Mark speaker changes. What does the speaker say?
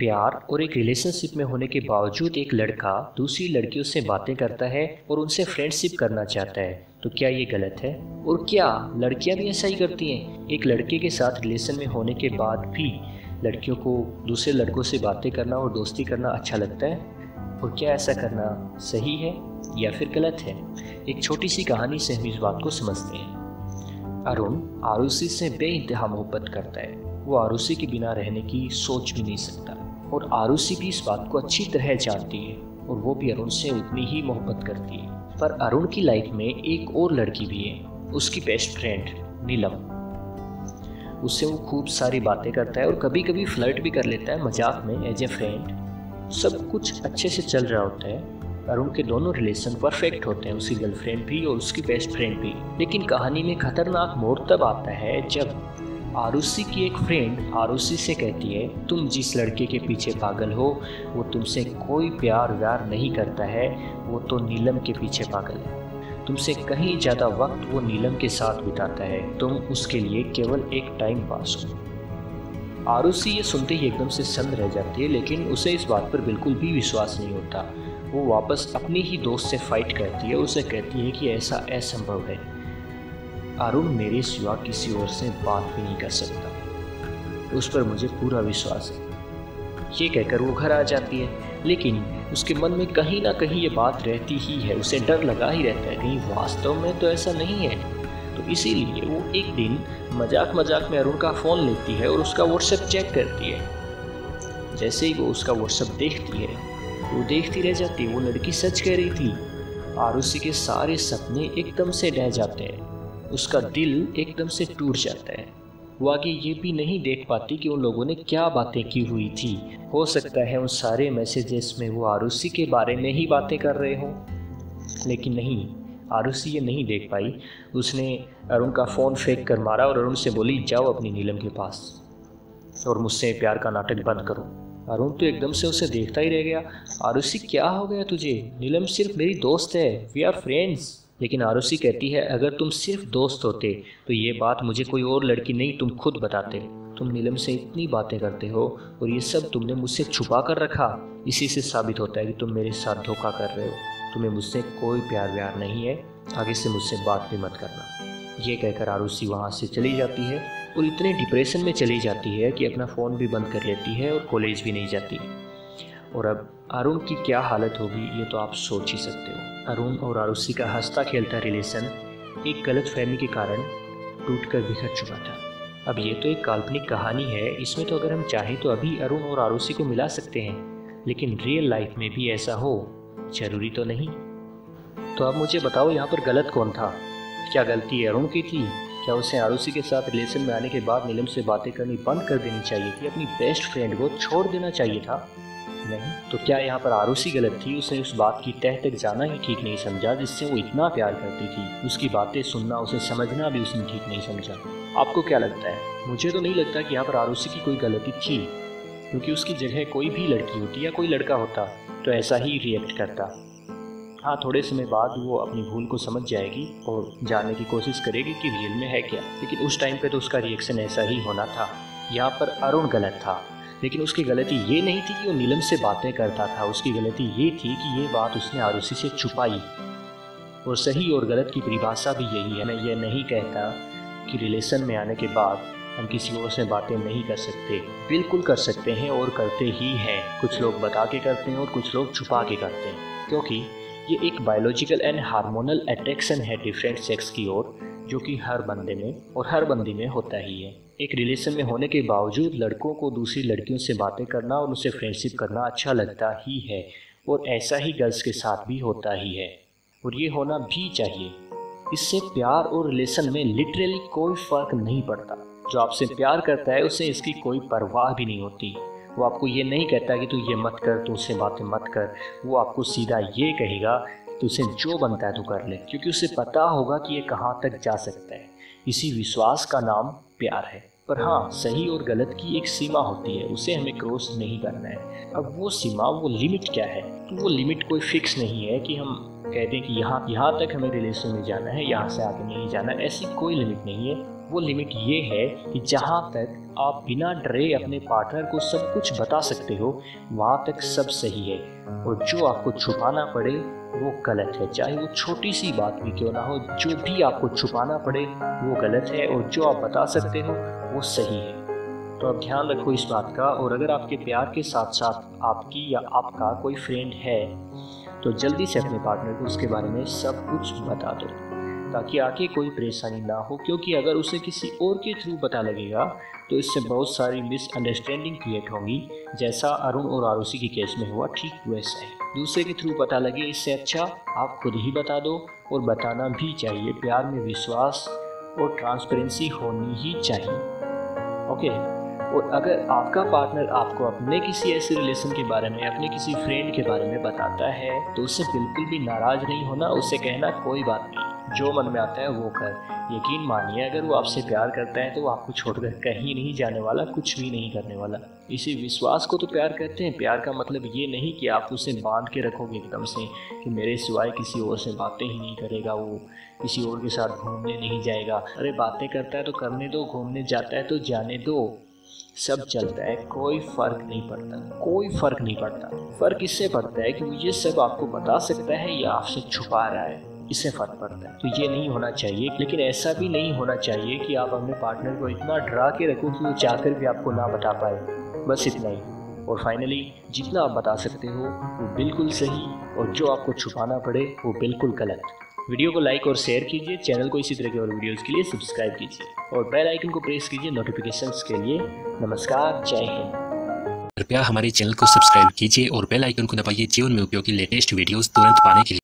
Speaker 1: प्यार और एक रिलेशनशिप में होने के बावजूद एक लड़का दूसरी लड़कियों से बातें करता है और उनसे फ्रेंडशिप करना चाहता है, तो क्या ये गलत है? और क्या लड़कियां भी ऐसा ही करती हैं? एक लड़के के साथ रिलेशन में होने के बाद भी लड़कियों को दूसरे लड़कों से बातें करना और दोस्ती करना अच्छा लगता है? और क्या ऐसा करना सही है या फिर गलत है? एक छोटी सी कहानी से हम इस बात को समझते हैं। अरुण आरुषि से बेइंतहा मोहब्बत करता है। वो आरुषि के बिना रहने की सोच भी नहीं सकता और आरुषि भी इस बात को अच्छी तरह जानती है और वो भी अरुण से उतनी ही मोहब्बत करती है। पर अरुण की लाइफ में एक और लड़की भी है, उसकी बेस्ट फ्रेंड नीलम। उससे वो खूब सारी बातें करता है और कभी कभी फ्लर्ट भी कर लेता है मजाक में एज ए फ्रेंड। सब कुछ अच्छे से चल रहा होता है। अरुण के दोनों रिलेशन परफेक्ट होते हैं, उसकी गर्लफ्रेंड भी और उसकी बेस्ट फ्रेंड भी। लेकिन कहानी में खतरनाक मोड़ तब आता है जब आरुषि की एक फ्रेंड आरुषि से कहती है, तुम जिस लड़के के पीछे पागल हो वो तुमसे कोई प्यार व्यार नहीं करता है, वो तो नीलम के पीछे पागल है। तुमसे कहीं ज़्यादा वक्त वो नीलम के साथ बिताता है, तुम उसके लिए केवल एक टाइम पास हो। आरुषि ये सुनते ही एकदम से सन्न रह जाती है, लेकिन उसे इस बात पर बिल्कुल भी विश्वास नहीं होता। वो वापस अपनी ही दोस्त से फाइट करती है, उसे कहती है कि ऐसा असंभव है, अरुण मेरे सिवा किसी और से बात भी नहीं कर सकता, उस पर मुझे पूरा विश्वास है। ये कहकर वो घर आ जाती है, लेकिन उसके मन में कहीं ना कहीं ये बात रहती ही है, उसे डर लगा ही रहता है कहीं वास्तव में तो ऐसा नहीं है। तो इसीलिए वो एक दिन मजाक मजाक में अरुण का फ़ोन लेती है और उसका व्हाट्सएप चेक करती है। जैसे ही वो उसका व्हाट्सएप देखती है वो देखती रह जाती है, वो लड़की सच कह रही थी। आरुषि के सारे सपने एकदम से ढह जाते हैं, उसका दिल एकदम से टूट जाता है। वो आगे ये भी नहीं देख पाती कि उन लोगों ने क्या बातें की हुई थी। हो सकता है उन सारे मैसेजेस में वो आरुषि के बारे में ही बातें कर रहे हों, लेकिन नहीं, आरुषि ये नहीं देख पाई। उसने अरुण का फ़ोन फेंक कर मारा और अरुण से बोली, जाओ अपनी नीलम के पास और मुझसे प्यार का नाटक बंद करो। अरुण तो एकदम से उसे देखता ही रह गया। आरुषि क्या हो गया तुझे? नीलम सिर्फ मेरी दोस्त है, वी आर फ्रेंड्स। लेकिन आरुषि कहती है, अगर तुम सिर्फ दोस्त होते तो ये बात मुझे कोई और लड़की नहीं तुम खुद बताते। तुम नीलम से इतनी बातें करते हो और ये सब तुमने मुझसे छुपा कर रखा। इसी से साबित होता है कि तुम मेरे साथ धोखा कर रहे हो। तुम्हें मुझसे कोई प्यार व्यार नहीं है, आगे से मुझसे बात भी मत करना। ये कहकर आरुषि वहाँ से चली जाती है और इतने डिप्रेशन में चली जाती है कि अपना फ़ोन भी बंद कर लेती है और कॉलेज भी नहीं जाती। और अब अरुण की क्या हालत होगी ये तो आप सोच ही सकते हो। अरुण और आरुषि का हंसता खेलता रिलेशन एक गलतफहमी के कारण टूटकर बिखर चुका था। अब ये तो एक काल्पनिक कहानी है, इसमें तो अगर हम चाहें तो अभी अरुण और आरुषि को मिला सकते हैं, लेकिन रियल लाइफ में भी ऐसा हो जरूरी तो नहीं। तो अब मुझे बताओ, यहाँ पर गलत कौन था? क्या गलती अरुण की थी? क्या उसे आरुषि के साथ रिलेशन में आने के बाद नीलम से बातें करनी बंद कर देनी चाहिए थी? अपनी बेस्ट फ्रेंड को छोड़ देना चाहिए था? नहीं। तो क्या यहाँ पर आरुषि गलत थी? उसने उस बात की तह तक जाना ही ठीक नहीं समझा जिससे वो इतना प्यार करती थी। उसकी बातें सुनना, उसे समझना भी उसने ठीक नहीं समझा। आपको क्या लगता है? मुझे तो नहीं लगता कि यहाँ पर आरुषि की कोई गलती थी, क्योंकि उसकी जगह कोई भी लड़की होती या कोई लड़का होता तो ऐसा ही रिएक्ट करता। हाँ, थोड़े समय बाद वो अपनी भूल को समझ जाएगी और जानने की कोशिश करेगी कि रियल में है क्या, लेकिन उस टाइम पे तो उसका रिएक्शन ऐसा ही होना था। यहाँ पर अरुण गलत था, लेकिन उसकी गलती ये नहीं थी कि वो नीलम से बातें करता था। उसकी गलती ये थी कि ये बात उसने आरुषि से छुपाई। और सही और गलत की परिभाषा भी यही है। मैं ये नहीं कहता कि रिलेशन में आने के बाद हम किसी और से बातें नहीं कर सकते, बिल्कुल कर सकते हैं और करते ही हैं। कुछ लोग बता के करते हैं और कुछ लोग छुपा के करते हैं, क्योंकि ये एक बायोलॉजिकल एंड हार्मोनल अट्रैक्शन है डिफरेंट सेक्स की ओर, जो कि हर बंदे में और हर बंदी में होता ही है। एक रिलेशन में होने के बावजूद लड़कों को दूसरी लड़कियों से बातें करना और उनसे फ्रेंडशिप करना अच्छा लगता ही है, और ऐसा ही गर्ल्स के साथ भी होता ही है, और ये होना भी चाहिए। इससे प्यार और रिलेशन में लिटरली कोई फ़र्क नहीं पड़ता। जो आपसे प्यार करता है उसे इसकी कोई परवाह भी नहीं होती। वो आपको ये नहीं कहता कि तू ये मत कर, तू उससे बातें मत कर। वो आपको सीधा ये कहेगा तो उसे जो बनता है तो कर ले, क्योंकि उसे पता होगा कि ये कहाँ तक जा सकता है। इसी विश्वास का नाम प्यार है। पर हाँ, सही और गलत की एक सीमा होती है, उसे हमें क्रॉस नहीं करना है। अब वो सीमा, वो लिमिट क्या है? तो वो लिमिट कोई फिक्स नहीं है कि हम कहते हैं कि यहाँ तक हमें रिलेशन में जाना है, यहाँ से आगे नहीं जाना। ऐसी कोई लिमिट नहीं है। वो लिमिट ये है कि जहाँ तक आप बिना डरे अपने पार्टनर को सब कुछ बता सकते हो वहाँ तक सब सही है, और जो आपको छुपाना पड़े वो गलत है। चाहे वो छोटी सी बात भी क्यों ना हो, जो भी आपको छुपाना पड़े वो गलत है, और जो आप बता सकते हो वो सही है। तो आप ध्यान रखो इस बात का। और अगर आपके प्यार के साथ साथ आपकी या आपका कोई फ्रेंड है तो जल्दी से अपने पार्टनर को उसके बारे में सब कुछ बता दो, ताकि आगे कोई परेशानी ना हो। क्योंकि अगर उसे किसी और के थ्रू पता लगेगा तो इससे बहुत सारी मिसअंडरस्टैंडिंग क्रिएट होंगी, जैसा अरुण और आरुषि के केस में हुआ, ठीक वैसा ही। दूसरे के थ्रू पता लगे इससे अच्छा आप खुद ही बता दो, और बताना भी चाहिए। प्यार में विश्वास और ट्रांसपेरेंसी होनी ही चाहिए। ओके। और अगर आपका पार्टनर आपको अपने किसी ऐसे रिलेशन के बारे में, अपने किसी फ्रेंड के बारे में बताता है तो उससे बिल्कुल भी नाराज़ नहीं होना। उससे कहना कोई बात नहीं, जो मन में आता है वो कर। यकीन मानिए अगर वो आपसे प्यार करता है तो वो आपको छोड़कर कहीं नहीं जाने वाला, कुछ भी नहीं करने वाला। इसी विश्वास को तो प्यार कहते हैं। प्यार का मतलब ये नहीं कि आप उसे बांध के रखोगे एकदम से कि मेरे सिवाय किसी और से बातें ही नहीं करेगा, वो किसी और के साथ घूमने नहीं जाएगा। अरे बातें करता है तो करने दो, घूमने जाता है तो जाने दो, सब चलता है, कोई फर्क नहीं पड़ता, कोई फर्क नहीं पड़ता। फर्क इससे पड़ता है कि वो ये सब आपको बता सकता है या आपसे छुपा रहा है, इससे फर्क पड़ता है। तो ये नहीं होना चाहिए। लेकिन ऐसा भी नहीं होना चाहिए कि आप अपने पार्टनर को इतना डरा के रखो कि वो चाहकर भी आपको ना बता पाए। बस इतना ही। और फाइनली जितना आप बता सकते हो वो बिल्कुल सही, और जो आपको छुपाना पड़े वो बिल्कुल गलत। वीडियो को लाइक और शेयर कीजिए। चैनल को इसी तरह के और वीडियोस के लिए सब्सक्राइब कीजिए, और बेल आइकन को प्रेस कीजिए नोटिफिकेशंस के लिए। नमस्कार, जय हिंद।
Speaker 2: कृपया हमारे चैनल को सब्सक्राइब कीजिए और बेल आइकन को दबाइए जीवन में उपयोगी लेटेस्ट वीडियोस तुरंत पाने के लिए।